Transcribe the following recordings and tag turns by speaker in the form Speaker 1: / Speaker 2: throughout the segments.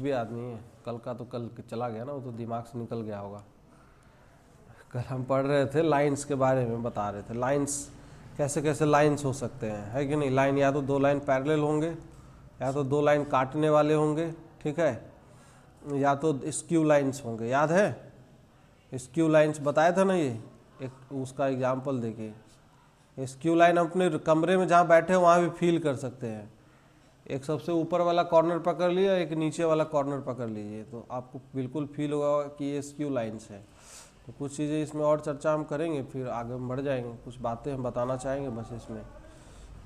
Speaker 1: भी याद नहीं है, कल का तो कल चला गया ना, वो तो दिमाग से निकल गया होगा। कल हम पढ़ रहे थे लाइंस के बारे में, बता रहे थे लाइंस कैसे कैसे लाइंस हो सकते हैं, है कि नहीं। लाइन या तो दो लाइन पैरेलल होंगे, या तो दो लाइन काटने वाले होंगे, ठीक है, या तो स्क्यू लाइंस होंगे। याद है स्क्यू लाइंस बताया था ना, ये एक उसका एग्जाम्पल देखिए। स्क्यू लाइन अपने कमरे में जहाँ बैठे हो वहाँ भी फील कर सकते हैं। एक सबसे ऊपर वाला कॉर्नर पकड़ लिया, एक नीचे वाला कॉर्नर पकड़ लीजिए, तो आपको बिल्कुल फील होगा कि ये स्क्यू लाइंस है। तो कुछ चीज़ें इसमें और चर्चा हम करेंगे, फिर आगे हम बढ़ जाएंगे। कुछ बातें हम बताना चाहेंगे बस इसमें,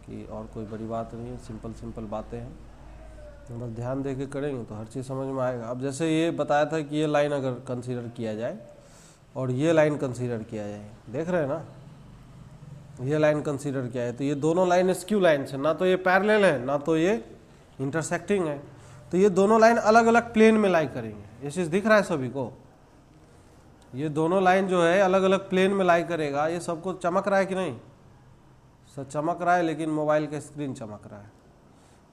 Speaker 1: कि और कोई बड़ी बात नहीं है, सिंपल सिंपल बातें हैं, बस ध्यान दे के करेंगे तो हर चीज़ समझ में आएगा। अब जैसे ये बताया था कि ये लाइन अगर कंसीडर किया जाए और ये लाइन कंसीडर किया जाए, देख रहे हैं ना, ये लाइन कंसीडर किया है तो ये दोनों लाइन स्क्यू लाइन्स है, ना तो ये पैरेलल है ना तो ये इंटरसेक्टिंग है। तो ये दोनों लाइन अलग अलग प्लेन में लाई करेंगे। ये चीज़ दिख रहा है सभी को, ये दोनों लाइन जो है अलग अलग प्लेन में लाई करेगा। ये सबको चमक रहा है कि नहीं, सब चमक रहा है, लेकिन मोबाइल का स्क्रीन चमक रहा है।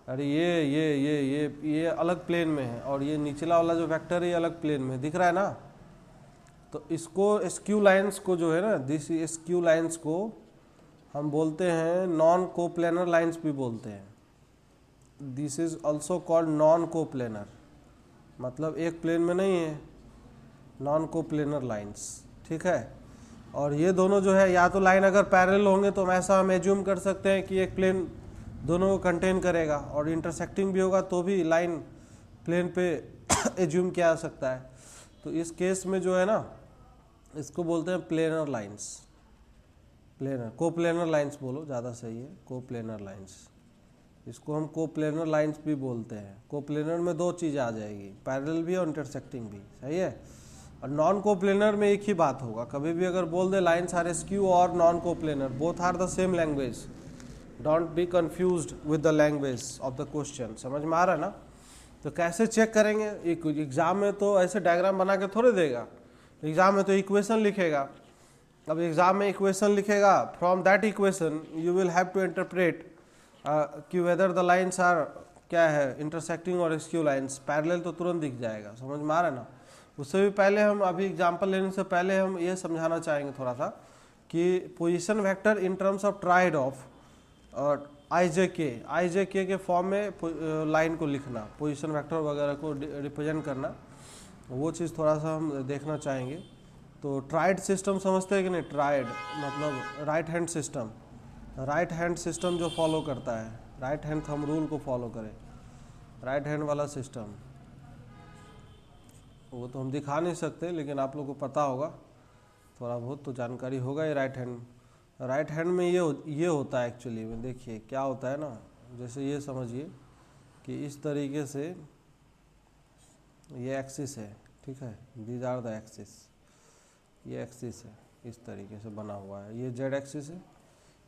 Speaker 1: अरे ये अलग प्लेन में है, और ये निचला वाला जो वेक्टर है ये अलग प्लेन में दिख रहा है ना। तो इसको स्क्यू लाइंस को जो है ना, दिस स्क्यू लाइंस को हम बोलते हैं नॉन कोप्लेनर लाइंस भी बोलते हैं। This is also called non coplanar, मतलब एक प्लेन में नहीं है, नॉन कोप्लेनर लाइंस, ठीक है। और ये दोनों जो है, या तो लाइन अगर पैरेलल होंगे तो ऐसा हम एज्यूम कर सकते हैं कि एक प्लेन दोनों को कंटेन करेगा, और इंटरसेक्टिंग भी होगा तो भी लाइन प्लेन पे एज्यूम किया जा सकता है। तो इस केस में जो है ना, इसको बोलते हैं planar lines, planar coplanar lines बोलो ज़्यादा सही है, कोप्लेनर लाइंस। इसको हम कोप्लेनर लाइंस भी बोलते हैं। कोप्लेनर में दो चीज़ आ जाएगी, पैरेलल भी और इंटरसेक्टिंग भी, सही है। और नॉन कोप्लेनर में एक ही बात होगा, कभी भी अगर बोल दे लाइंस आर स्क्यू और non coplanar, both are the same language, don't be confused with the language of the question. समझ में आ रहा है ना। तो कैसे चेक करेंगे, एक एग्जाम में तो ऐसे डायग्राम बना के थोड़े देगा, एग्जाम में तो इक्वेशन लिखेगा। अब एग्जाम में इक्वेशन लिखेगा, from that equation you will have to interpret कि वेदर द लाइंस आर क्या है, इंटरसेक्टिंग और स्क्यू लाइंस। पैरेलल तो तुरंत दिख जाएगा, समझ में आ रहा है ना। उससे भी पहले हम अभी एग्जाम्पल लेने से पहले हम ये समझाना चाहेंगे थोड़ा सा कि position vector in terms of tried of और आई जे के फॉर्म में लाइन को लिखना, पोजीशन वेक्टर वगैरह को रिप्रेजेंट करना, वो चीज़ थोड़ा सा हम देखना चाहेंगे। तो ट्राइड सिस्टम समझते हैं कि नहीं, ट्राइड मतलब right hand system, right hand system जो फॉलो करता है, राइट हैंड थंब रूल को फॉलो करे, राइट हैंड वाला सिस्टम, वो तो हम दिखा नहीं सकते, लेकिन आप लोग को पता होगा, थोड़ा बहुत तो जानकारी होगा। ये राइट हैंड में ये होता है एक्चुअली में। देखिए क्या होता है ना, जैसे ये समझिए कि इस तरीके से ये एक्सिस है, ठीक है, दीज आर द एक्सिस, ये एक्सिस है, इस तरीके से बना हुआ है। ये जेड एक्सिस है,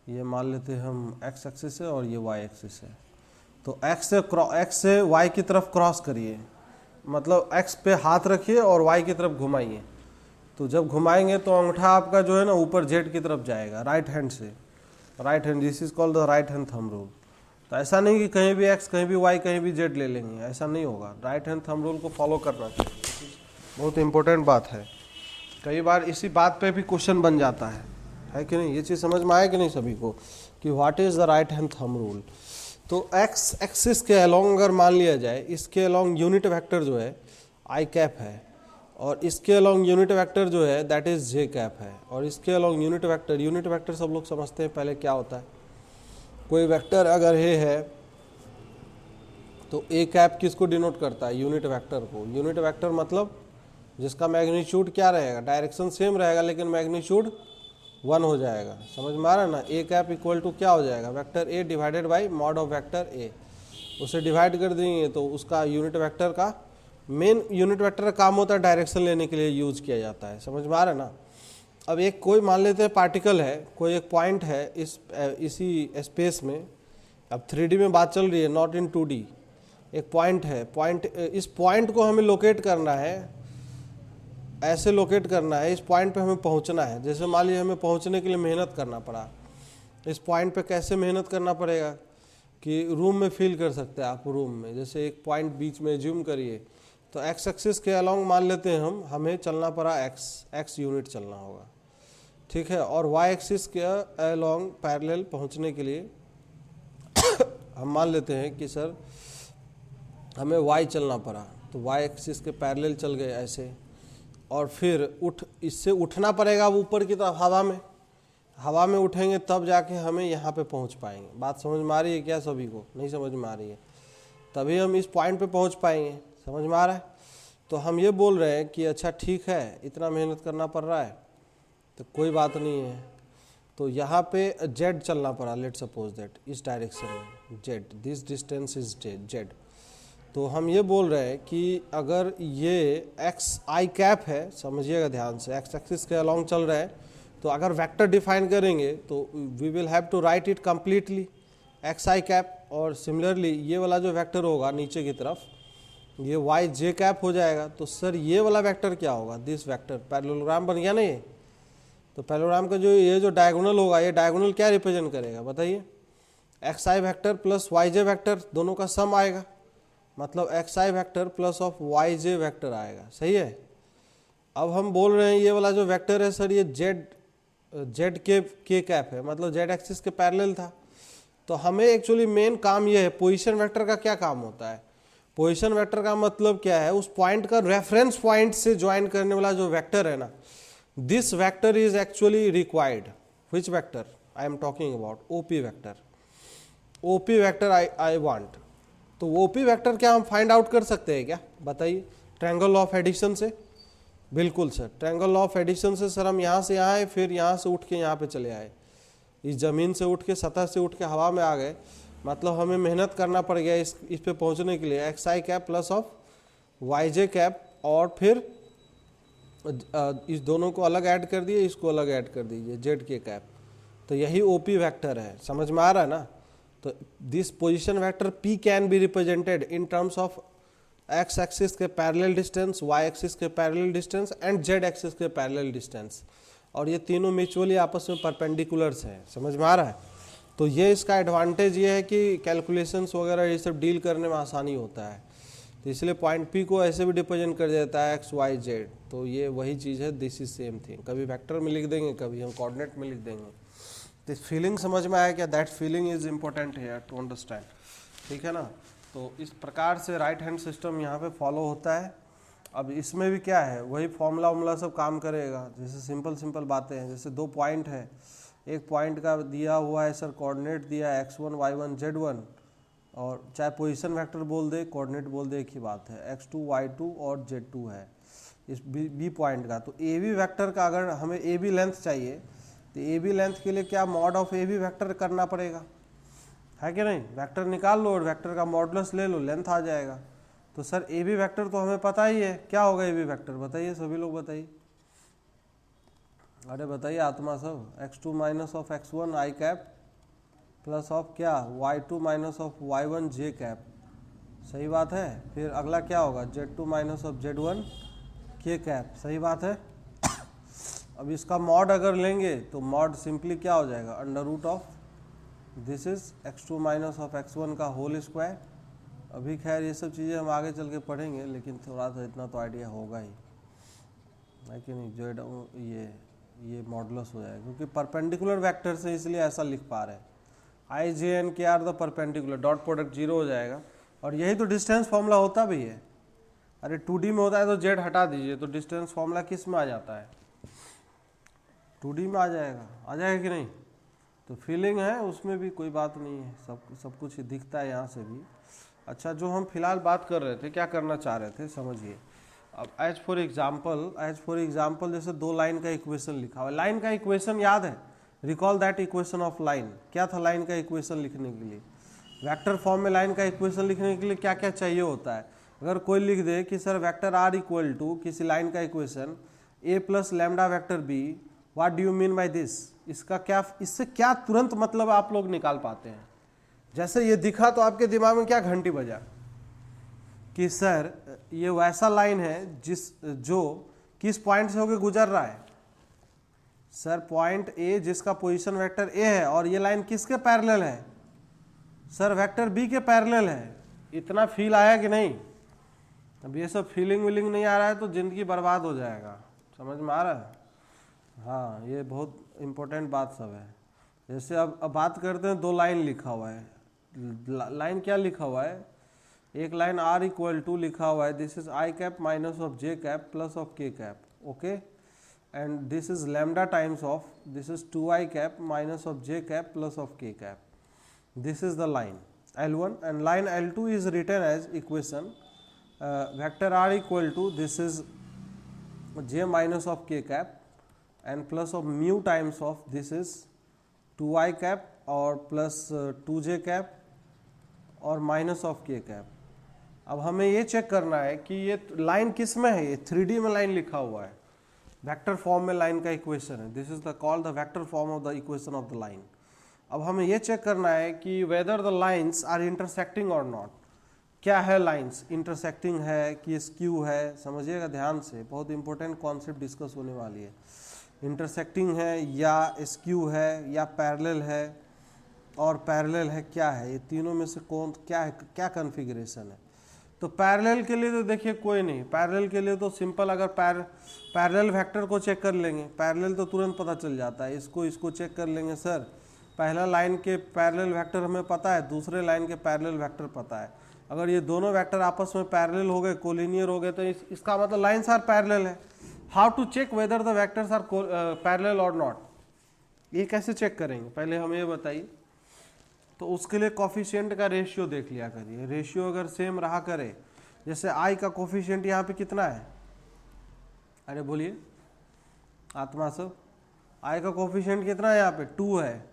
Speaker 1: ये मान लेते हैं हम एक्स एक्सिस है, और ये वाई एक्सिस है। तो एक्स से वाई की तरफ क्रॉस करिए, मतलब एक्स पे हाथ रखिए और वाई की तरफ घुमाइए। तो जब घुमाएंगे तो अंगूठा आपका जो है ना ऊपर जेड की तरफ जाएगा, राइट हैंड से, right hand, this is called the right hand thumb rule. तो ऐसा नहीं कि कहीं भी एक्स कहीं भी वाई कहीं भी जेड ले लेंगे, ऐसा नहीं होगा। राइट हैंड थंब रूल को फॉलो करना चाहिए, बहुत इंपॉर्टेंट बात है। कई बार इसी बात पे भी क्वेश्चन बन जाता है कि नहीं। ये चीज़ समझ में आए कि नहीं सभी को, कि what is the right hand thumb rule. तो एक्स एक्सिस के अलोंग अगर मान लिया जाए, इसके अलोंग यूनिट वेक्टर जो है आई कैप है, और इसके अलोंग यूनिट वेक्टर जो है दैट इज जे कैप है, और इसके अलोंग यूनिट वेक्टर सब लोग समझते हैं पहले क्या होता है। कोई वेक्टर अगर ए है तो ए कैप किसको डिनोट करता है, यूनिट वेक्टर को। यूनिट वेक्टर मतलब जिसका मैग्नीट्यूड क्या रहेगा, डायरेक्शन सेम रहेगा लेकिन मैग्नीट्यूड 1 हो जाएगा। समझ में आ रहा है ना। ए कैप इक्वल टू क्या हो जाएगा, vector a divided by mod of vector ए। उसे डिवाइड कर देंगे तो उसका यूनिट वेक्टर का मेन यूनिट वेक्टर का काम होता है डायरेक्शन लेने के लिए यूज किया जाता है। समझ में आ रहा है ना। अब एक कोई मान लेते हैं पार्टिकल है, कोई एक पॉइंट है इसी स्पेस में। अब 3D में बात चल रही है, नॉट इन 2D। एक पॉइंट है, इस पॉइंट को हमें लोकेट करना है, ऐसे लोकेट करना है, इस पॉइंट पे हमें पहुंचना है। जैसे मान लीजिए हमें पहुंचने के लिए मेहनत करना पड़ा, इस पॉइंट पे कैसे मेहनत करना पड़ेगा, कि रूम में फील कर सकते हैं आप, रूम में जैसे एक पॉइंट बीच में ज्यूम करिए, तो एक्स एक्सिस के अलोंग मान लेते हैं हमें चलना पड़ा एक्स यूनिट चलना होगा, ठीक है। और वाई एक्सिस के अलोंग पैरेलल पहुंचने के लिए हम मान लेते हैं कि सर हमें वाई चलना पड़ा, तो वाई एक्सिस के पैरेलल चल गए ऐसे, और फिर इससे उठना पड़ेगा ऊपर की तरफ हवा में उठेंगे तब जाके हमें यहाँ पे पहुँच पाएंगे। बात समझ में आ रही है क्या सभी को? नहीं समझ में आ रही है? तभी हम इस पॉइंट पे पहुँच पाएंगे। समझ में आ रहा है? तो हम ये बोल रहे हैं कि अच्छा ठीक है, इतना मेहनत करना पड़ रहा है तो कोई बात नहीं है, तो यहाँ पे जेड चलना पड़ा, लेट सपोज दैट इस डायरेक्शन में Z, this distance is Z. तो हम ये बोल रहे हैं कि अगर ये एक्स आई कैप है, समझिएगा ध्यान से, एक्स एक्सिस के अलोंग चल रहा है, तो अगर वेक्टर डिफाइन करेंगे तो we will have to write it completely x i cap, और सिमिलरली ये वाला जो वेक्टर होगा नीचे की तरफ ये वाई जे कैप हो जाएगा। तो सर ये वाला वेक्टर क्या होगा? दिस वेक्टर पैरेललोग्राम बन गया ना ये। तो पैरेललोग्राम का ये जो डायगोनल होगा, ये डायगोनल क्या रिप्रेजेंट करेगा बताइए? X i vector plus y j vector दोनों का सम आएगा, मतलब x i vector plus of y j vector आएगा। सही है। अब हम बोल रहे हैं ये वाला जो वेक्टर है सर ये जेड के कैप है, मतलब जेड एक्सिस के पैरेलल था। तो हमें एक्चुअली मेन काम ये है, पोजीशन वेक्टर का क्या काम होता है? पोजीशन वेक्टर का मतलब क्या है? उस पॉइंट का रेफरेंस पॉइंट से ज्वाइन करने वाला जो वेक्टर है ना, this vector is actually required. Which vector I am talking about? OP vector. OP vector I want. तो ओपी वेक्टर क्या हम फाइंड आउट कर सकते हैं क्या बताइए? ट्रायंगल ऑफ एडिशन से। बिल्कुल सर, ट्रायंगल ऑफ एडिशन से सर हम यहाँ से आए, फिर यहाँ से उठ के यहाँ पे चले आए, इस ज़मीन से उठ के, सतह से उठ के हवा में आ गए, मतलब हमें मेहनत करना पड़ गया इस पे पहुँचने के लिए। X i cap plus of y j cap, और फिर इस दोनों को अलग ऐड कर दिए, इसको अलग ऐड कर दीजिए, जेड के कैप। तो यही ओपी वेक्टर है। समझ में आ रहा है ना? तो this position vector P can be represented in terms of x axis के पैरेलल डिस्टेंस, वाई एक्सिस के parallel distance and Z axis के पैरेलल डिस्टेंस, और ये तीनों म्यूचुअली आपस में परपेंडिकुलर्स हैं। समझ में आ रहा है? तो ये इसका एडवांटेज ये है कि कैलकुलेशंस वगैरह ये सब डील करने में आसानी होता है। तो इसलिए पॉइंट पी को ऐसे भी रिप्रेजेंट कर देता है एक्स वाई जेड। तो ये वही चीज़ है, दिस इज सेम थिंग। कभी वेक्टर में लिख देंगे, कभी हम कोऑर्डिनेट में लिख देंगे। तो फीलिंग समझ में आया क्या? That feeling is important here to understand. ठीक है ना? तो इस प्रकार से राइट हैंड सिस्टम यहाँ पे फॉलो होता है। अब इसमें भी क्या है, वही फॉर्मूला वॉर्मूला सब काम करेगा। जैसे सिंपल बातें हैं, जैसे दो पॉइंट है, एक पॉइंट का दिया हुआ है सर, कोऑर्डिनेट दिया है x1 y1 z1, और चाहे पोजीशन वेक्टर बोल दे, कोऑर्डिनेट बोल दे, एक ही बात है, x2 y2 और z2 है इस बी पॉइंट का। तो ए बी वेक्टर का अगर हमें ए बी लेंथ चाहिए, तो ए बी लेंथ के लिए क्या mod of A b vector करना पड़ेगा, है कि नहीं? वेक्टर निकाल लो और वेक्टर का मॉडुलस ले लो, लेंथ आ जाएगा। तो सर ए बी वेक्टर तो हमें पता ही है, क्या होगा ए बी वेक्टर बताइए, सभी लोग बताइए। अरे बताइए आत्मा सब, x2 minus of x1 I cap plus of क्या y2 minus of y1 J cap. सही बात है। फिर अगला क्या होगा, z2 माइनस ऑफ z1 के कैप। सही बात है। अब इसका मॉड अगर लेंगे तो मॉड सिंपली क्या हो जाएगा, under root of this is x2 minus of x1 का होल स्क्वायर। अभी खैर ये सब चीज़ें हम आगे चल के पढ़ेंगे, लेकिन थोड़ा सा इतना तो आइडिया होगा ही, है कि नहीं? जो ये मॉडुलस हो जाएगा, क्योंकि परपेंडिकुलर वेक्टर से इसलिए ऐसा लिख पा रहे हैं। I j and k are the perpendicular, dot product zero हो जाएगा। और यही तो डिस्टेंस फॉर्मूला होता भी है। अरे 2D में होता है तो जेड हटा दीजिए, तो डिस्टेंस फॉर्मूला किस में आ जाता है? 2D में आ जाएगा कि नहीं? तो फीलिंग है, उसमें भी कोई बात नहीं है, सब कुछ दिखता है यहाँ से भी। अच्छा, जो हम फिलहाल बात कर रहे थे, क्या करना चाह रहे थे समझिए। अब एज फॉर एग्जाम्पल जैसे दो लाइन का इक्वेशन लिखा हुआ है। लाइन का इक्वेशन याद है? Recall that equation of line. क्या था लाइन का इक्वेशन लिखने के लिए? वेक्टर फॉर्म में लाइन का इक्वेशन लिखने के लिए क्या क्या चाहिए होता है? अगर कोई लिख दे कि sir vector r equal to किसी लाइन का equation a plus lambda vector b, what do you mean by this? इससे क्या तुरंत मतलब आप लोग निकाल पाते हैं? जैसे ये दिखा तो आपके दिमाग में क्या घंटी बजा कि सर ये वैसा लाइन है जो किस पॉइंट से होकर गुजर रहा है? सर पॉइंट ए जिसका पोजीशन वेक्टर ए है, और ये लाइन किसके पैरेलल है? सर वेक्टर बी के पैरेलल है, इतना फील आया कि नहीं? अब ये सब फीलिंग वीलिंग नहीं आ रहा है तो जिंदगी बर्बाद हो जाएगा, समझ में आ रहा है? हाँ, ये बहुत इम्पोर्टेंट बात सब है। जैसे अब बात करते हैं, दो लाइन लिखा हुआ है, लाइन क्या लिखा हुआ है? एक लाइन r इक्वल टू लिखा हुआ है, this is i cap minus of j cap plus of k cap, okay, and this is lambda times of, this is 2i cap minus of j cap plus of k cap. This is the line L1, and line L2 is written as equation vector r equal to, this is j minus of k cap and plus of mu times of, this is 2i cap और plus 2j cap और minus of k cap. अब हमें ये check करना है कि ये line किस में है, ये 3D में लाइन लिखा हुआ है, वेक्टर फॉर्म में लाइन का इक्वेशन है, this is the called the vector form of the equation of the line. अब हमें ये चेक करना है कि whether the lines are intersecting और नॉट. क्या है लाइंस, इंटरसेक्टिंग है कि स्क्यू है? समझिएगा ध्यान से, बहुत इंपॉर्टेंट कॉन्सेप्ट डिस्कस होने वाली है. इंटरसेक्टिंग है या स्क्यू है या पैरेलल है, और पैरेलल है क्या है? ये तीनों में से कौन क्या है, क्या कॉन्फ़िगरेशन है? तो पैरेलल के लिए तो देखिए कोई नहीं, पैरेलल के लिए तो सिंपल, अगर पैरेलल वेक्टर को चेक कर लेंगे, पैरेलल तो तुरंत पता चल जाता है. इसको चेक कर लेंगे, सर पहला लाइन के पैरेलल वेक्टर हमें पता है, दूसरे लाइन के पैरेलल वेक्टर पता है. अगर ये दोनों वेक्टर आपस में पैरेलल हो गए, कोलिनियर हो गए, तो इसका मतलब लाइंस आर पैरेलल है. How to check whether the vectors are parallel और नॉट? ये कैसे चेक करेंगे, पहले हमें ये बताइए. तो उसके लिए कोफिशिएंट का रेशियो देख लिया करिए. रेशियो अगर सेम रहा करे, जैसे आई का कोफिशिएंट यहाँ पे कितना है? अरे बोलिए आत्मा सब, आई का कोफिशिएंट कितना है? यहाँ पे 2 है,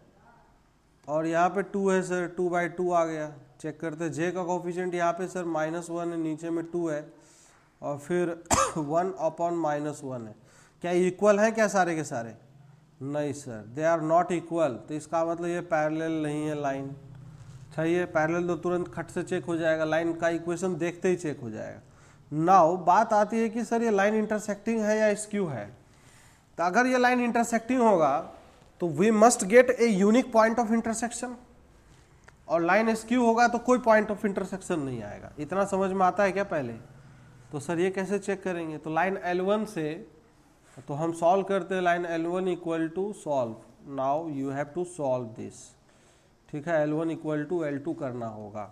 Speaker 1: और यहाँ पे 2 है सर, 2/2 आ गया. चेक करते, जे का कोफिशिएंट यहाँ पे सर -1 है, नीचे में 2 है, और फिर 1/-1 है. क्या इक्वल है क्या सारे के सारे? नहीं sir, they are not equal. तो इसका मतलब ये पैरेलल नहीं है लाइन. सही है, पैरेलल तो तुरंत खट से चेक हो जाएगा, लाइन का इक्वेशन देखते ही चेक हो जाएगा. नाउ बात आती है कि सर ये लाइन इंटरसेक्टिंग है या स्क्यू है. तो अगर ये लाइन इंटरसेक्टिंग होगा तो we must get a unique point of intersection, और लाइन स्क्यू होगा तो कोई पॉइंट ऑफ इंटरसेक्शन नहीं आएगा. इतना समझ में आता है क्या पहले? तो सर ये कैसे चेक करेंगे? तो लाइन L1 से तो हम सॉल्व करते हैं, line L1 equal to solve. Now you have to solve this, ठीक है. L1 इक्वल टू L2 करना होगा.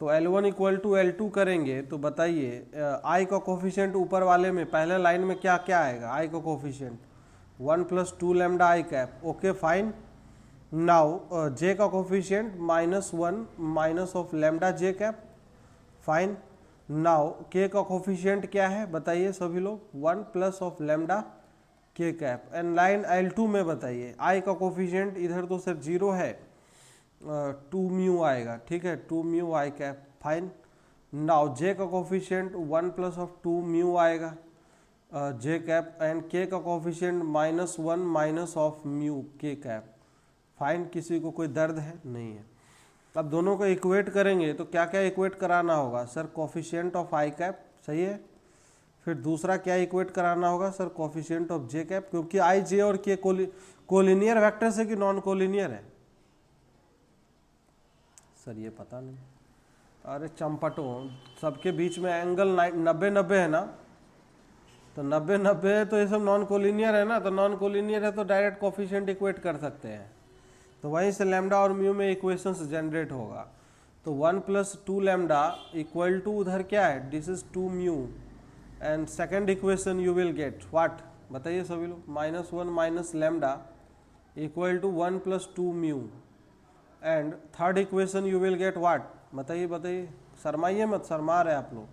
Speaker 1: तो L1 इक्वल टू L2 करेंगे तो बताइए, I का कोफिशिएंट ऊपर वाले में पहले लाइन में क्या क्या आएगा? I का coefficient 1 + 2 lambda I cap, okay fine. Now J का coefficient -1 minus of lambda J cap, fine. Now K का कोफिशिएंट क्या है बताइए सभी लोग? 1 plus of lambda K cap. And line L2 में बताइए, I का कोफिशिएंट इधर तो सर 0 है, 2 म्यू आएगा, ठीक है, 2 mu I cap, fine. Now J का कोफिशिएंट 1 प्लस ऑफ 2 म्यू आएगा J कैप, एंड K का coefficient -1 minus of mu K cap, fine. किसी को कोई दर्द है? नहीं है. अब दोनों को इक्वेट करेंगे तो क्या क्या इक्वेट कराना होगा? Sir coefficient of I cap, सही है. फिर दूसरा क्या इक्वेट कराना होगा? Sir coefficient of J cap, क्योंकि I J और K कोलिनियर वेक्टर्स है कि नॉन कोलिनियर है? सर ये पता नहीं. अरे चंपटों, सबके बीच में एंगल 90-90 है ना, तो 90-90 है तो ये सब नॉन कोलिनियर है ना. तो नॉन कोलिनियर है तो डायरेक्ट कोफिशिएंट इक्वेट कर सकते हैं. तो वहीं से लैम्डा और म्यू में इक्वेशंस जनरेट होगा. तो 1 + 2 लैम्डा इक्वल टू उधर क्या है? This is 2 mu, and second equation you will get what? बताइए सभी लोग. -1 minus lambda equal to 1 + 2 mu, and third equation you will get what? बताइए बताइए, शर्माइए मत, शर्मा रहे आप लोग.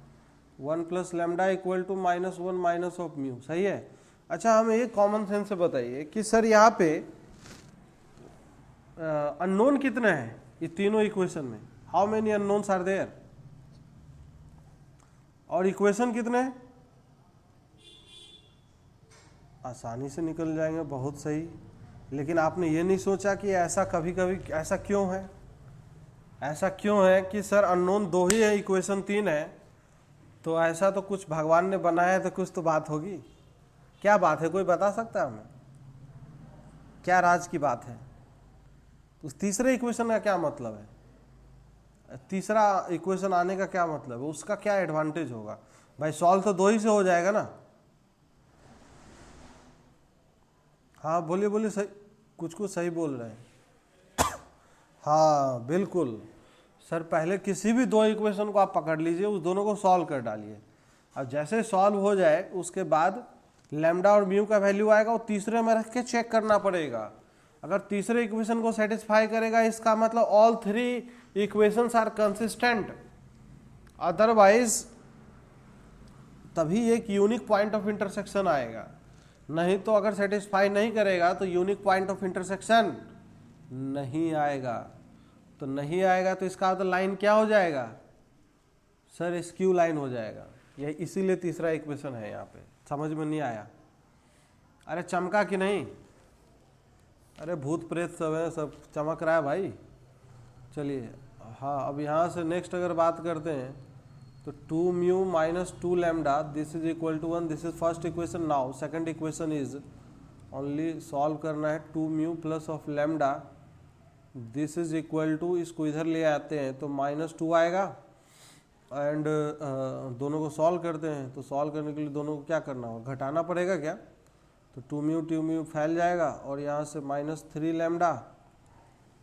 Speaker 1: 1 + lambda equal to -1 minus of mu, सही है. अच्छा हमें ये कॉमन सेंस से बताइए कि सर यहाँ पे अननोन कितने हैं ये तीनों इक्वेशन में? How many unknowns are there? और इक्वेशन कितने हैं? आसानी से निकल जाएंगे, बहुत सही. लेकिन आपने ये नहीं सोचा कि ऐसा कभी कभी ऐसा क्यों है? ऐसा क्यों है कि सर अननोन 2 ही है, इक्वेशन 3 है? तो ऐसा तो कुछ भगवान ने बनाया है, तो कुछ तो बात होगी. क्या बात है, कोई बता सकता है हमें? क्या राज की बात है? उस तीसरे इक्वेशन का क्या मतलब है? तीसरा इक्वेशन आने का क्या मतलब है, उसका क्या एडवांटेज होगा भाई? सॉल्व तो दो ही से हो जाएगा ना। हाँ बोलिए बोलिए, सही, कुछ कुछ सही बोल रहे हैं। हाँ बिल्कुल सर, पहले किसी भी दो इक्वेशन को आप पकड़ लीजिए, उस दोनों को सॉल्व कर डालिए। अब जैसे सॉल्व हो जाए उसके बाद लैम्डा और म्यू का वैल्यू आएगा, वो तीसरे में रख के चेक करना पड़ेगा। अगर तीसरे इक्वेशन को सेटिस्फाई करेगा इसका मतलब all three equations are consistent, otherwise तभी एक यूनिक पॉइंट ऑफ इंटरसेक्शन आएगा। नहीं तो अगर सेटिस्फाई नहीं करेगा तो यूनिक पॉइंट ऑफ इंटरसेक्शन नहीं आएगा। तो नहीं आएगा तो इसका मतलब लाइन क्या हो जाएगा सर? स्क्यू लाइन हो जाएगा। यही इसीलिए तीसरा इक्वेशन है यहाँ पे। समझ में नहीं आया? अरे चमका कि नहीं? अरे भूत प्रेत सब है, सब चमक रहा है भाई। चलिए हाँ, अब यहाँ से नेक्स्ट अगर बात करते हैं तो 2 mu minus 2 lambda this is equal to 1, this is first equation. Now second equation is only solve करना है 2 mu plus of lambda this is equal to, इसको इधर ले आते हैं तो -2 आएगा। एंड दोनों को सॉल्व करते हैं, तो सॉल्व करने के लिए दोनों को क्या करना होगा, घटाना पड़ेगा क्या? तो 2 म्यू फैल जाएगा और यहाँ से -3 lambda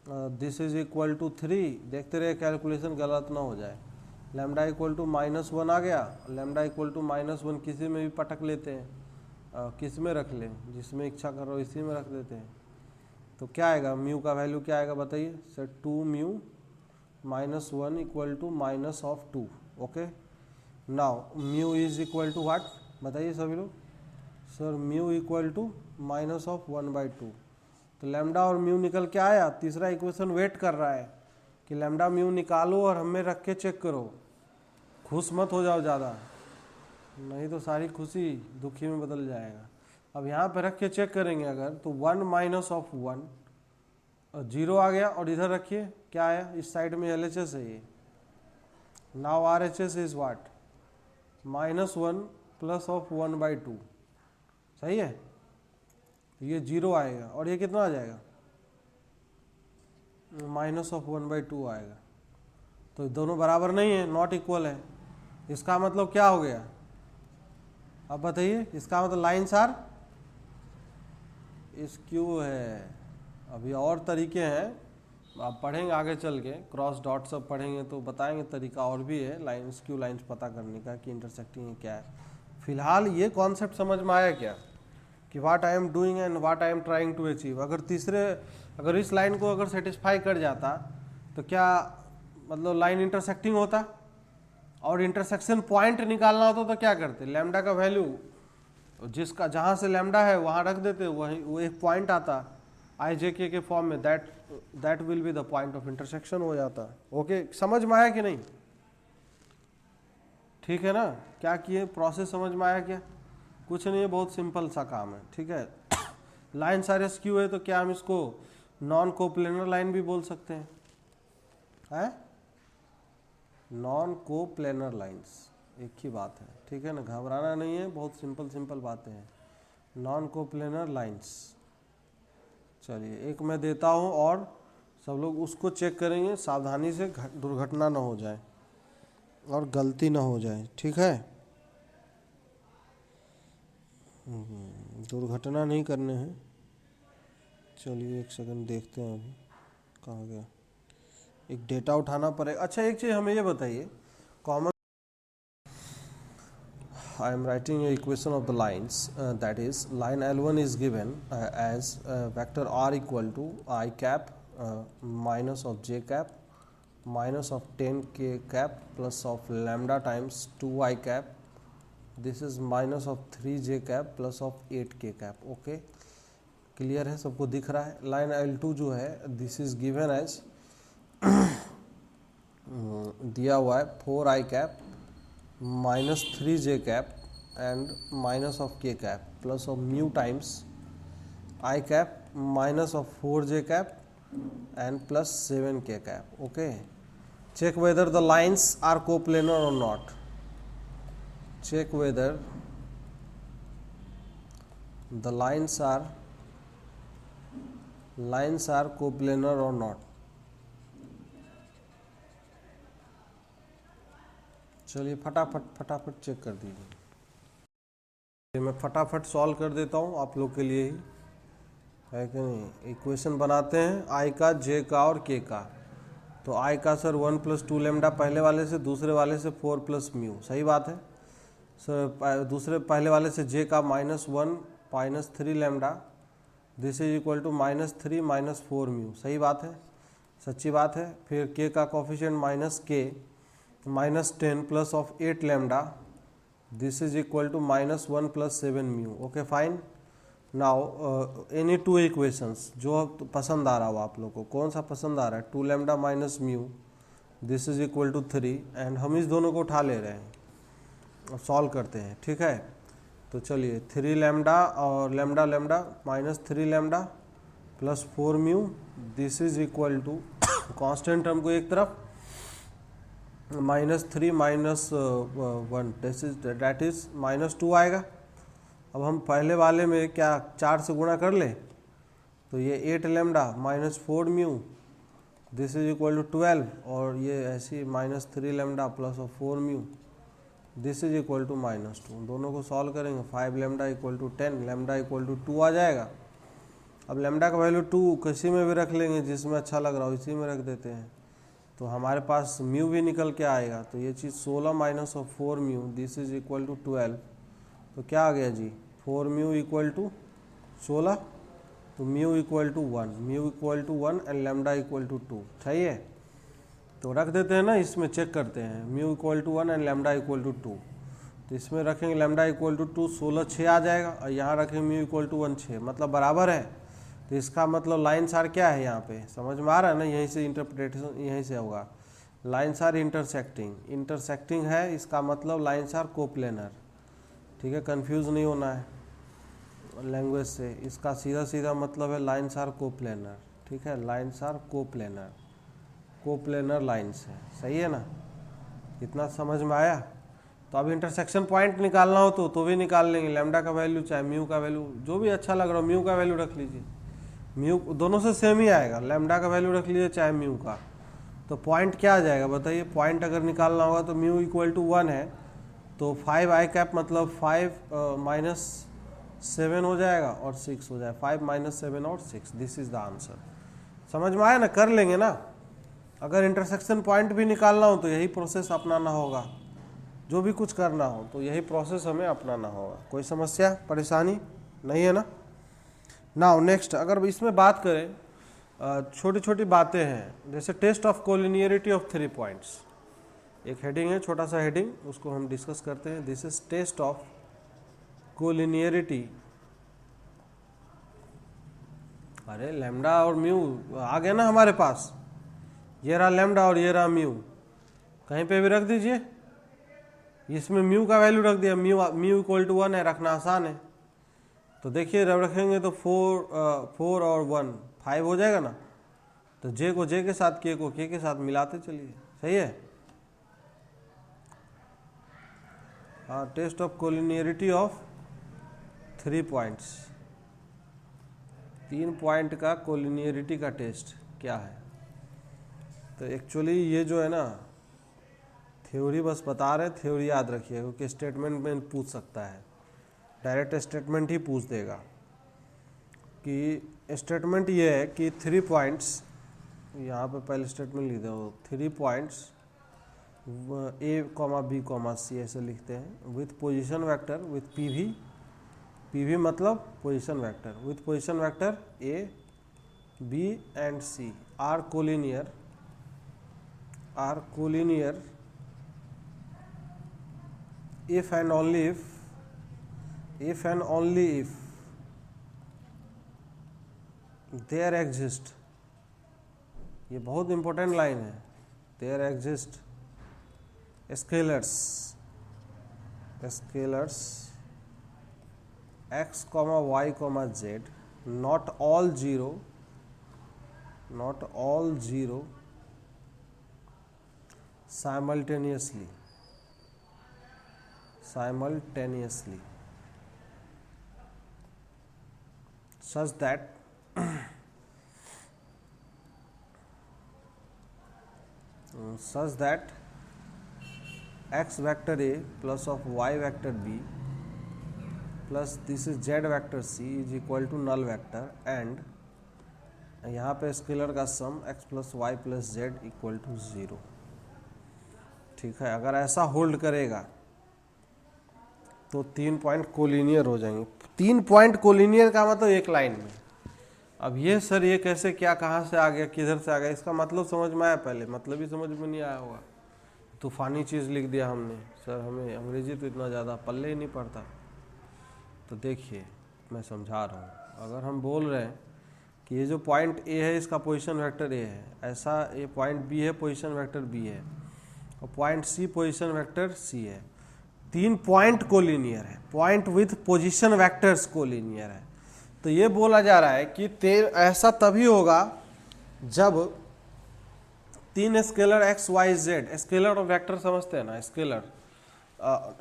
Speaker 1: this is equal to 3। देखते रहे कैलकुलेशन गलत ना हो जाए। लैम्डा इक्वल टू -1 आ गया। लैम्डा इक्वल टू -1 किसी में भी पटक लेते हैं, किस में रख लें, जिसमें इच्छा करो इसी में रख देते हैं। तो क्या आएगा, म्यू का वैल्यू क्या आएगा बताइए sir? 2 mu -1 equal to -2। Okay, now mu is equal to what बताइए सभी लोग? Sir mu equal to -1/2। तो लैम्डा और म्यू निकल के आया। तीसरा इक्वेशन वेट कर रहा है कि लैम्डा म्यू निकालो और हमें रख के चेक करो। खुश मत हो जाओ ज़्यादा, नहीं तो सारी खुशी दुखी में बदल जाएगा। अब यहाँ पे रख के चेक करेंगे अगर, तो 1 -1 0 आ गया। और इधर रखिए क्या आया, इस साइड में LHS है ये। Now RHS is what, -1 plus of 1/2। सही है, ये 0 आएगा और ये कितना आ जाएगा, -1/2 आएगा। तो दोनों बराबर नहीं है, नॉट इक्वल है। इसका मतलब क्या हो गया, अब बताइए? इसका मतलब लाइन्स आर स्क्यू है। अभी और तरीके हैं, आप पढ़ेंगे आगे चल के, क्रॉस डॉट सब पढ़ेंगे तो बताएंगे तरीका और भी है लाइन स्क्यू लाइन्स पता करने का कि इंटरसेक्टिंग क्या है। फिलहाल ये कॉन्सेप्ट समझ में आया क्या कि what I am doing and what I am trying to achieve? अगर इस लाइन को अगर सेटिस्फाई कर जाता तो क्या मतलब लाइन इंटरसेक्टिंग होता, और इंटरसेक्शन पॉइंट निकालना होता तो क्या करते? लैम्डा का वैल्यू जिसका जहाँ से लैम्डा है वहाँ रख देते, वही वो एक पॉइंट आता IJK के फॉर्म में, that will be the point of intersection हो जाता। ओके, समझ में आया कि नहीं? ठीक है ना? क्या किए, प्रोसेस समझ में आया क्या? कुछ नहीं है, बहुत सिंपल सा काम है। ठीक है, लाइन सारे स्क्यू है तो क्या हम इसको नॉन कोप्लेनर लाइन भी बोल सकते हैं? नॉन कोप्लेनर लाइंस एक ही बात है। ठीक है ना, घबराना नहीं है, बहुत सिंपल बातें हैं। नॉन कोप्लेनर लाइंस, चलिए एक मैं देता हूँ और सब लोग उसको चेक करेंगे, सावधानी से दुर्घटना ना हो जाए और गलती ना हो जाए। ठीक है, दुर्घटना नहीं करने हैं। चलिए एक सेकंड देखते हैं, अभी कहाँ गया, एक डेटा उठाना पड़ेगा। अच्छा एक चीज़ हमें ये बताइए, common I am writing a equation of the lines, that is line L1 is given as vector r equal to I cap minus of j cap minus of 10k cap plus of lambda times 2I cap, this is minus of 3j cap plus of 8k cap। Okay, clear है, सबको दिख रहा है? Line L2 जो है this is given as दिया हुआ है 4I cap minus 3j cap and minus of k cap plus of mu times I cap minus of 4j cap and plus 7k cap। okay, check whether the lines are coplanar or not, check whether the lines are coplanar or not। चलिए फटाफट check कर दीजिए। मैं फटाफट solve कर देता हूँ आप लोग के लिए ही, है कि नहीं। इक्वेशन बनाते हैं आई का, जे का और के का। तो आई का सर 1 + 2 लैम्डा पहले वाले से, दूसरे वाले से 4 + म्यू, सही बात है सर। दूसरे पहले वाले से जे का -1 - 3 lambda, this is equal to -3 - 4 mu, सही बात है, सच्ची बात है। फिर के का coefficient -10 plus of 8 lambda, this is equal to -1 + 7 mu. Okay fine. Now any two equations जो पसंद आ रहा हो आप लोग को, कौन सा पसंद आ रहा है, 2 lambda - mu, this is equal to 3, and हम इस दोनों को उठा ले रहे हैं, अब सॉल्व करते हैं, ठीक है। तो चलिए 3 लैम्डा और lambda -3 lambda plus 4 mu, this is equal to constant term को एक तरफ, -3 - 1, दैट इज -2 आएगा। अब हम पहले वाले में क्या 4 से गुणा कर ले, तो ये 8 lambda -4 mu, this is equal to 12, और ये ऐसी -3 lambda plus 4 mu, this is equal to -2। दोनों को सॉल्व करेंगे, 5 lambda equal to 10, lambda equal to 2 आ जाएगा। अब लैम्डा का वैल्यू 2 किसी में भी रख लेंगे, जिसमें अच्छा लग रहा हो इसी में रख देते हैं, तो हमारे पास म्यू भी निकल के आएगा। तो ये चीज़ 16 - 4 mu, this is equal to 12, तो क्या आ गया जी, 4 म्यू इक्वल टू 16, तो mu equal to 1, and lambda equal to 2, सही है। तो रख देते हैं ना, इसमें चेक करते हैं, mu equal to 1 and lambda equal to 2, तो इसमें रखेंगे लैम्डा इक्वल टू 2, 16 6 आ जाएगा, और यहाँ रखेंगे म्यू इक्वल टू 1 6, मतलब बराबर है। तो इसका मतलब लाइन्स आर क्या है, यहाँ पे समझ में आ रहा है ना, यहीं से इंटरप्रिटेशन यहीं से होगा। लाइन्स आर इंटरसेक्टिंग है, इसका मतलब लाइन्स आर कोप्लेनर, ठीक है, कंफ्यूज नहीं होना है लैंग्वेज से। इसका सीधा मतलब है लाइन्स आर कोप्लेनर, ठीक है, लाइन्स आर कोप्लेनर लाइन्स है, सही है ना, इतना समझ में आया। तो अब इंटरसेक्शन पॉइंट निकालना हो तो भी निकाल लेंगे, लैम्डा का वैल्यू चाहे म्यू का वैल्यू, जो भी अच्छा लग रहा हो, म्यू का वैल्यू रख लीजिए, म्यू दोनों से सेम ही आएगा, लैम्डा का वैल्यू रख लीजिए चाहे म्यू का। तो पॉइंट क्या आ जाएगा बताइए, पॉइंट अगर निकालना होगा तो म्यू इक्वल टू 1 है, तो 5 आई कैप मतलब 5 - 7 हो जाएगा और 6 हो जाएगा, 5 - 7 और 6, दिस इज द आंसर। समझ में आया ना, कर लेंगे ना। अगर इंटरसेक्शन पॉइंट भी निकालना हो तो यही प्रोसेस अपनाना होगा, जो भी कुछ करना हो तो यही प्रोसेस हमें अपनाना होगा। कोई समस्या परेशानी नहीं है ना। नाउ नेक्स्ट, अगर इसमें बात करें, छोटी छोटी बातें हैं, जैसे test of collinearity of 3 points, एक हेडिंग है, छोटा सा हेडिंग, उसको हम डिस्कस करते हैं। This is test of collinearity, अरे लैम्डा और म्यू आ गया ना हमारे पास, ये रहा लैम्डा और ये रहा म्यू, कहीं पे भी रख दीजिए, इसमें म्यू का वैल्यू रख दिया, म्यू इक्वल टू 1 है, रखना आसान है। तो देखिए जब रखेंगे तो 4 और 1 5 हो जाएगा ना, तो जे को जे के साथ, के को के साथ मिलाते चलिए, सही है। हाँ, test of collinearity of 3 points, 3 point का कोलिनियरिटी का टेस्ट क्या है। तो एक्चुअली ये जो है ना, थ्योरी बस बता रहे, थ्योरी याद रखिए, क्योंकि स्टेटमेंट में पूछ सकता है, डायरेक्ट स्टेटमेंट ही पूछ देगा। कि स्टेटमेंट ये है कि 3 पॉइंट्स, यहाँ पे पहले स्टेटमेंट लिख दो, 3 पॉइंट्स A, B, C ऐसे लिखते हैं, with position vector, with PV मतलब position vector, with position vector A, B and C are collinear if and only if there exist, ये बहुत इंपॉर्टेंट लाइन है, there exist scalars x, y, z, not all zero simultaneously, such that x vector a plus of y vector b plus this is z vector c is equal to null vector and यहाँ पे scalar का sum x plus y plus z equal to 0। ठीक है, अगर ऐसा hold करेगा तो 3 point collinear हो जाएंगे। 3 पॉइंट कोलिनियर का मतलब एक लाइन में। अब ये सर ये कैसे क्या कहाँ से आ गया किधर से आ गया, इसका मतलब समझ में आया? पहले मतलब ही समझ में नहीं आया होगा, तूफानी चीज़ लिख दिया हमने। सर हमें अंग्रेजी तो इतना ज़्यादा पल्ले ही नहीं पड़ता। तो देखिए मैं समझा रहा हूँ, अगर हम बोल रहे हैं कि ये जो पॉइंट ए है इसका पोजीशन वेक्टर ए है, ऐसा ये पॉइंट बी है पोजीशन वेक्टर बी है, और point C position vector c है। 3 पॉइंट कोलिनियर है, point with position vectors collinear है। तो ये बोला जा रहा है कि ऐसा तभी होगा जब 3 scalar x y z, scalar और वेक्टर समझते हैं ना, स्केलर,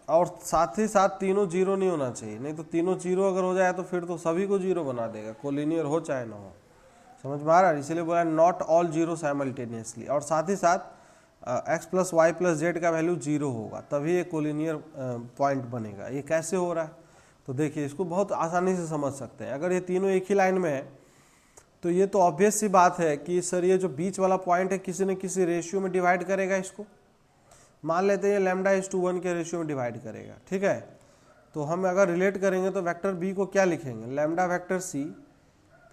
Speaker 1: और साथ ही साथ तीनों जीरो नहीं होना चाहिए। नहीं तो तीनों जीरो अगर हो जाए तो फिर तो सभी को जीरो बना देगा, कोलिनियर हो चाहे ना हो। समझ में आ रहा है? इसलिए बोला नॉट ऑल जीरो साइमल्टेनियसली, और साथ ही साथ x plus y plus z का वैल्यू जीरो होगा, तभी ये कोलिनियर पॉइंट बनेगा। ये कैसे हो रहा है? तो देखिए इसको बहुत आसानी से समझ सकते हैं। अगर ये तीनों एक ही लाइन में है तो ये तो ऑब्वियस सी बात है कि सर ये जो बीच वाला पॉइंट है किसी न किसी रेशियो में डिवाइड करेगा इसको। मान लेते हैं λ/1 के रेशियो में डिवाइड करेगा। ठीक है, तो हम अगर रिलेट करेंगे तो वेक्टर बी को क्या लिखेंगे? Lambda vector c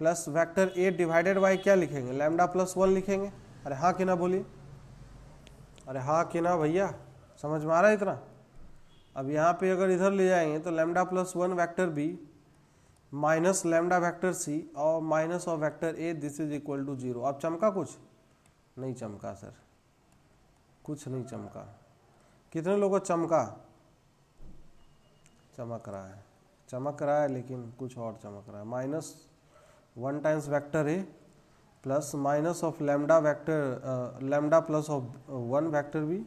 Speaker 1: plus vector a divided by क्या लिखेंगे? λ+1 लिखेंगे। अरे हाँ कि ना बोलिए, अरे हाँ कि ना भैया, समझ में आ रहा है इतना? अब यहाँ पे अगर इधर ले जाएंगे तो λ+1 vector B minus lambda vector C और minus of vector A, this is equal to 0। अब चमका? कुछ नहीं चमका सर, कुछ नहीं चमका। कितने लोगों को चमका? चमक रहा है, चमक रहा है, लेकिन कुछ और चमक रहा है। -1 times vector a plus minus of lambda vector lambda plus of 1 vector b,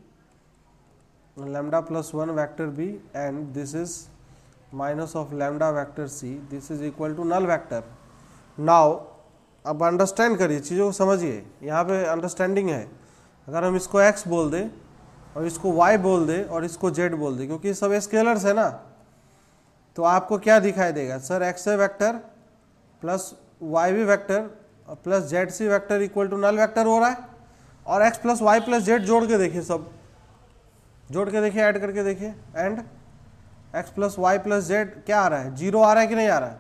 Speaker 1: lambda plus 1 vector b, and this is minus of lambda vector c, this is equal to null vector. Now अब understand करिए, चीज़ों को समझिए, यहाँ पे understanding है। अगर हम इसको x बोल दें और इसको y बोल दें और इसको z बोल दें, क्योंकि सब स्केलर्स है ना, तो आपको क्या दिखाई देगा? Sir x vector plus y भी vector plus z c vector equal to null vector हो रहा है। और x plus y plus z जोड़ के देखिए, सब जोड़ के देखिए, ऐड करके देखिए, and x plus y plus z क्या आ रहा है? 0 आ रहा है कि नहीं आ रहा है?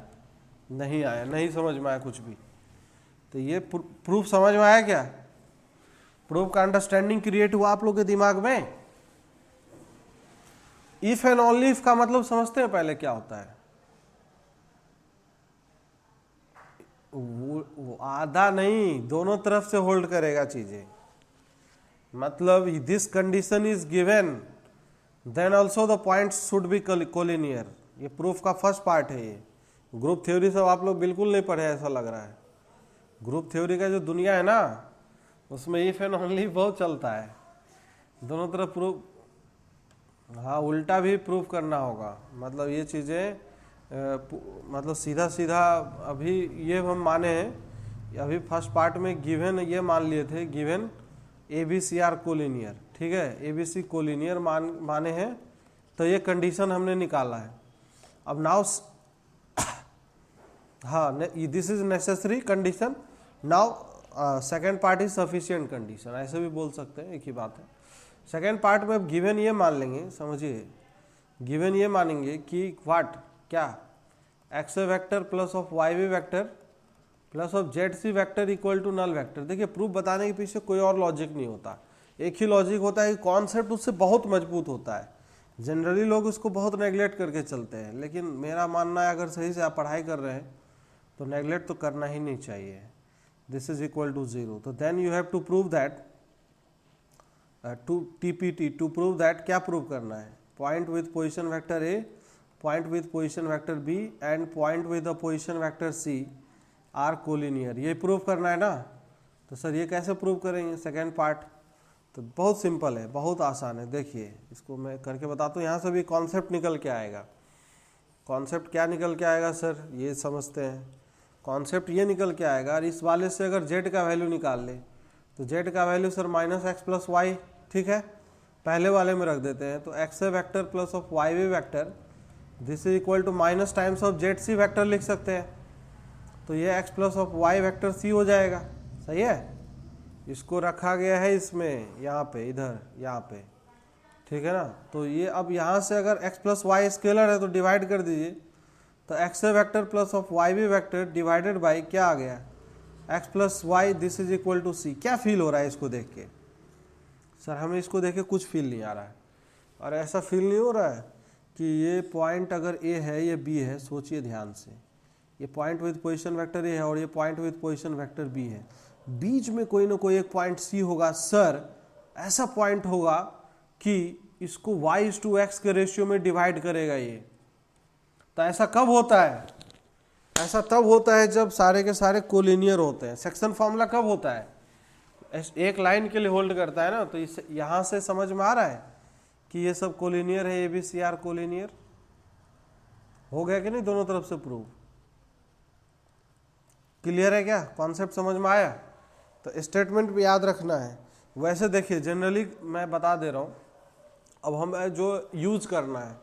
Speaker 1: नहीं आया, नहीं समझ में आया कुछ भी। तो ये प्रूफ समझ में आया क्या? प्रूफ का अंडरस्टैंडिंग क्रिएट हुआ आप लोग के दिमाग में। इफ एंड ओनली इफ का मतलब समझते हैं पहले क्या होता है? वो आधा नहीं, दोनों तरफ से होल्ड करेगा चीजें। मतलब this condition is given then also the point should be collinear. ये प्रूफ का फर्स्ट पार्ट है। ये ग्रुप थ्योरी सब आप लोग बिल्कुल नहीं पढ़े ऐसा लग रहा है। ग्रुप थ्योरी का जो दुनिया है ना, उसमें इफ एंड ओनली बहुत चलता है, दोनों तरफ प्रूफ। हाँ, उल्टा भी प्रूफ करना होगा। मतलब ये चीज़ें मतलब सीधा सीधा अभी ये हम माने हैं, अभी फर्स्ट पार्ट में गिवन ये मान लिए थे, गिवन ABC आर कोलिनियर। ठीक है, ABC कोलिनियर माने हैं, तो ये कंडीशन हमने निकाला है। अब नाउ हाँ, this is necessary condition, now second part is sufficient condition, ऐसे भी बोल सकते हैं, एक ही बात है। सेकेंड पार्ट में अब गिवन ये मान लेंगे, समझिए, गिवन ये मानेंगे कि व्हाट, क्या, x vector plus of Y b vector plus of z c vector equal to null vector. देखिए प्रूफ बताने के पीछे कोई और लॉजिक नहीं होता, एक ही लॉजिक होता है कि कॉन्सेप्ट उससे बहुत मजबूत होता है। जनरली लोग उसको बहुत नेगलेक्ट करके चलते हैं, लेकिन मेरा मानना है अगर सही से आप पढ़ाई कर रहे हैं तो नेगलेक्ट तो करना ही नहीं चाहिए। दिस इज इक्वल टू 0, तो then you have to prove that to TPT, to prove that, क्या प्रूव करना है? Point with position vector a, point with position vector b and point with the position vector c are collinear, ये prove करना है ना। तो sir ये कैसे प्रूव करेंगे सेकेंड पार्ट? तो बहुत सिंपल है, बहुत आसान है। देखिए इसको मैं करके बताता हूँ, यहाँ से भी कॉन्सेप्ट निकल के आएगा। कॉन्सेप्ट क्या निकल के आएगा सर, ये समझते हैं। कॉन्सेप्ट ये निकल के आएगा, और इस वाले से अगर जेड का वैल्यू निकाल ले तो जेड का वैल्यू सर -x + y, ठीक है, पहले वाले में रख देते हैं, तो x A vector plus of why we vector this is equal to minus times of z c vector लिख सकते हैं। तो ये x plus of y vector c हो जाएगा। सही है, इसको रखा गया है इसमें, यहाँ पे, इधर यहाँ पे, ठीक है ना। तो ये अब यहाँ से अगर x प्लस वाई स्केलर है तो डिवाइड कर दीजिए, तो x A vector plus of why we vector divided by क्या आ गया, x plus Y this is equal to C. क्या फील हो रहा है इसको देख के? सर हमें इसको देख के कुछ फील नहीं आ रहा है। और ऐसा फील नहीं हो रहा है कि ये पॉइंट अगर ए है ये बी है, सोचिए ध्यान से, ये point with position vector a है और ये point with position vector b है, बीच में कोई ना कोई एक पॉइंट सी होगा। सर ऐसा पॉइंट होगा कि इसको y/x के रेशियो में डिवाइड करेगा ये। तो ऐसा कब होता है? ऐसा तब होता है जब सारे के सारे कोलिनियर होते हैं। सेक्शन फॉर्मूला कब होता है? एक लाइन के लिए होल्ड करता है ना। तो इस यहां से समझ में आ रहा है कि ये सब कोलिनियर है, ABC/R कोलिनियर हो गया कि नहीं? दोनों तरफ से प्रूव क्लियर है क्या? कॉन्सेप्ट समझ में आया? तो स्टेटमेंट भी याद रखना है। वैसे देखिए जनरली मैं बता दे रहा हूँ, अब हमें जो यूज करना है,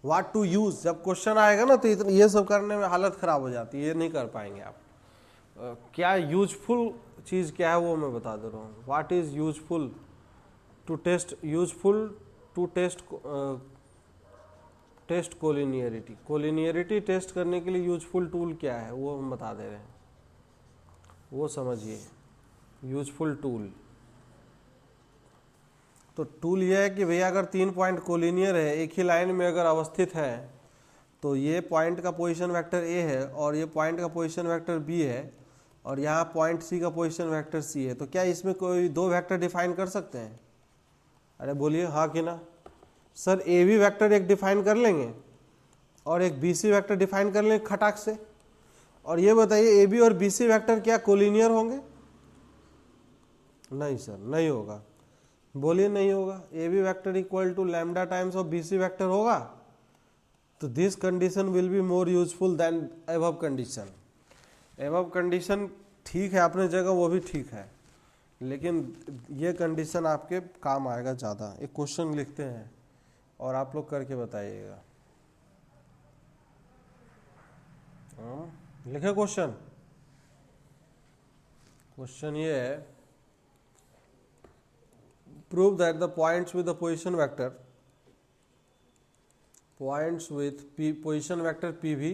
Speaker 1: व्हाट टू यूज, जब क्वेश्चन आएगा ना तो ये सब करने में हालत खराब हो जाती है, ये नहीं कर पाएंगे आप। क्या यूजफुल चीज़ क्या है वो मैं बता दे रहा हूँ। What is useful to test, useful to test test collinearity, collinearity test करने के लिए यूजफुल टूल क्या है वो हम बता दे रहे हैं, वो समझिए। यूजफुल टूल, तो टूल ये है कि भैया अगर 3 पॉइंट कोलिनियर है, एक ही लाइन में अगर अवस्थित है, तो ये पॉइंट का पोजीशन वेक्टर ए है और ये पॉइंट का पोजीशन वेक्टर बी है और यहाँ पॉइंट सी का पोजीशन वेक्टर सी है, तो क्या इसमें कोई 2 वेक्टर डिफाइन कर सकते हैं? अरे बोलिए हाँ कि ना। सर ए बी वैक्टर एक डिफाइन कर लेंगे और एक बी सी वैक्टर डिफाइन कर लेंगे खटाक से। और ये बताइए ए बी और बी सी वैक्टर क्या कोलिनियर होंगे? नहीं सर, नहीं होगा। बोलिए नहीं होगा। A B vector equal to lambda times of B C vector होगा। तो this condition will be more useful than above condition. Above condition ठीक है अपने जगह, वो भी ठीक है, लेकिन ये कंडीशन आपके काम आएगा ज़्यादा। एक क्वेश्चन लिखते हैं और आप लोग करके बताइएगा। लिखे क्वेश्चन। क्वेश्चन ये है, prove that the points with the position vector, points with position vector PV,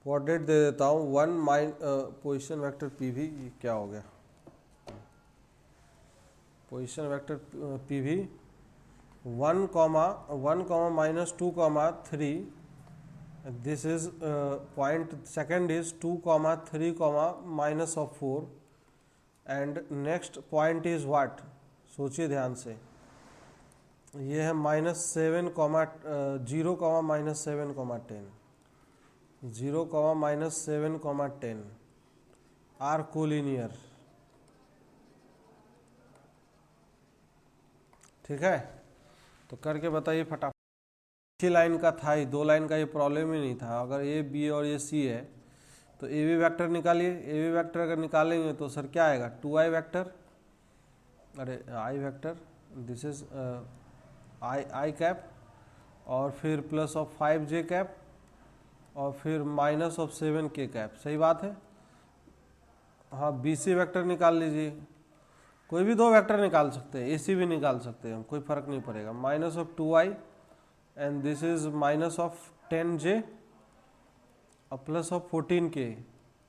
Speaker 1: coordinate दे देता हूँ 1 पोजिशन वेक्टर PV, ये क्या हो गया, position vector PV 1, -2, 3, this is point second is 2, 3, minus of 4 and next point is what? सोचिए ध्यान से, ये है -7, 0, -7, 10, 0, -7, 10 आर कोलिनियर। ठीक है, तो करके बताइए फटाफट। अच्छी लाइन का था ही, 2 लाइन का ये प्रॉब्लम ही नहीं था। अगर ए बी और ये सी है तो ए बी वैक्टर निकालिए। ए बी वैक्टर अगर निकालेंगे तो सर क्या आएगा, 2i वैक्टर, अरे I vector, this is I cap, और फिर प्लस ऑफ 5j कैप, और फिर माइनस ऑफ 7k कैप। सही बात है। हाँ, BC वेक्टर निकाल लीजिए, कोई भी 2 वेक्टर निकाल सकते हैं, AC भी निकाल सकते हैं, कोई फर्क नहीं पड़ेगा। Minus of 2i and this is minus of 10j और प्लस ऑफ 14k।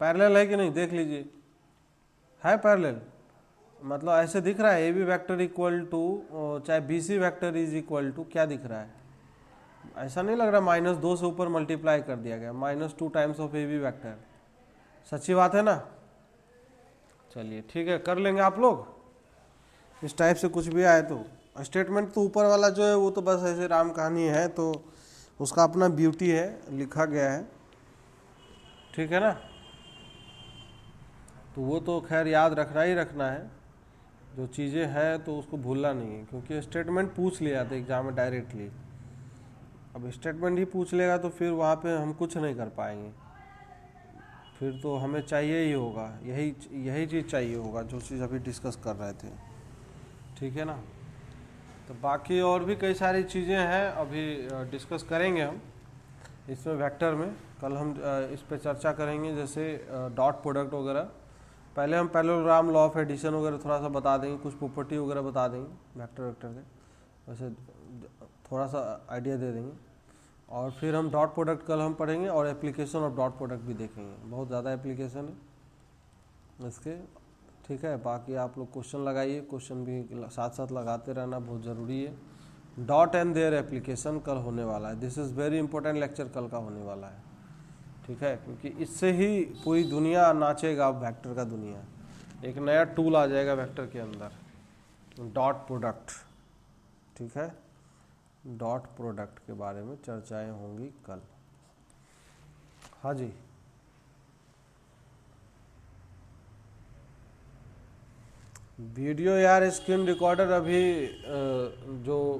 Speaker 1: पैरेलल है कि नहीं देख लीजिए, है पैरेलल, मतलब ऐसे दिख रहा है A B vector equal to, चाहे BC vector is equal to, क्या दिख रहा है, ऐसा नहीं लग रहा -2 से ऊपर मल्टीप्लाई कर दिया गया, -2 times of A B vector. सच्ची बात है ना। चलिए ठीक है, कर लेंगे आप लोग। इस टाइप से कुछ भी आए तो स्टेटमेंट तो ऊपर वाला जो है वो तो बस ऐसे राम कहानी है, तो उसका अपना ब्यूटी है, लिखा गया है, ठीक है ना। तो वो तो खैर याद रखना ही रखना है, जो चीज़ें हैं तो उसको भूलना नहीं है, क्योंकि स्टेटमेंट पूछ लिया था एग्जाम में डायरेक्टली। अब स्टेटमेंट ही पूछ लेगा तो फिर वहाँ पे हम कुछ नहीं कर पाएंगे, फिर तो हमें चाहिए ही होगा, यही चीज़ चाहिए होगा जो चीज़ अभी डिस्कस कर रहे थे, ठीक है ना। तो बाकी और भी कई सारी चीज़ें हैं, अभी डिस्कस करेंगे हम इसमें वेक्टर में। कल हम इस पे चर्चा करेंगे, जैसे डॉट प्रोडक्ट वगैरह। पहले हम पैरेललोग्राम, लॉ ऑफ एडिशन वगैरह थोड़ा सा बता देंगे, कुछ प्रॉपर्टी वगैरह बता देंगे वेक्टर वेक्टर के, वैसे थोड़ा सा आइडिया दे देंगे। और फिर हम डॉट प्रोडक्ट कल हम पढ़ेंगे, और एप्लीकेशन ऑफ डॉट प्रोडक्ट भी देखेंगे। बहुत ज़्यादा एप्लीकेशन है इसके, ठीक है। बाकी आप लोग क्वेश्चन लगाइए, क्वेश्चन भी साथ साथ लगाते रहना बहुत ज़रूरी है। डॉट एंड देयर एप्लीकेशन कल होने वाला है। This is very important lecture कल का होने वाला है, ठीक है, क्योंकि इससे ही पूरी दुनिया नाचेगा। वेक्टर का दुनिया, एक नया टूल आ जाएगा वेक्टर के अंदर, डॉट प्रोडक्ट, ठीक है। डॉट प्रोडक्ट के बारे में चर्चाएं होंगी कल। हाँ जी, वीडियो यार, स्क्रीन रिकॉर्डर अभी जो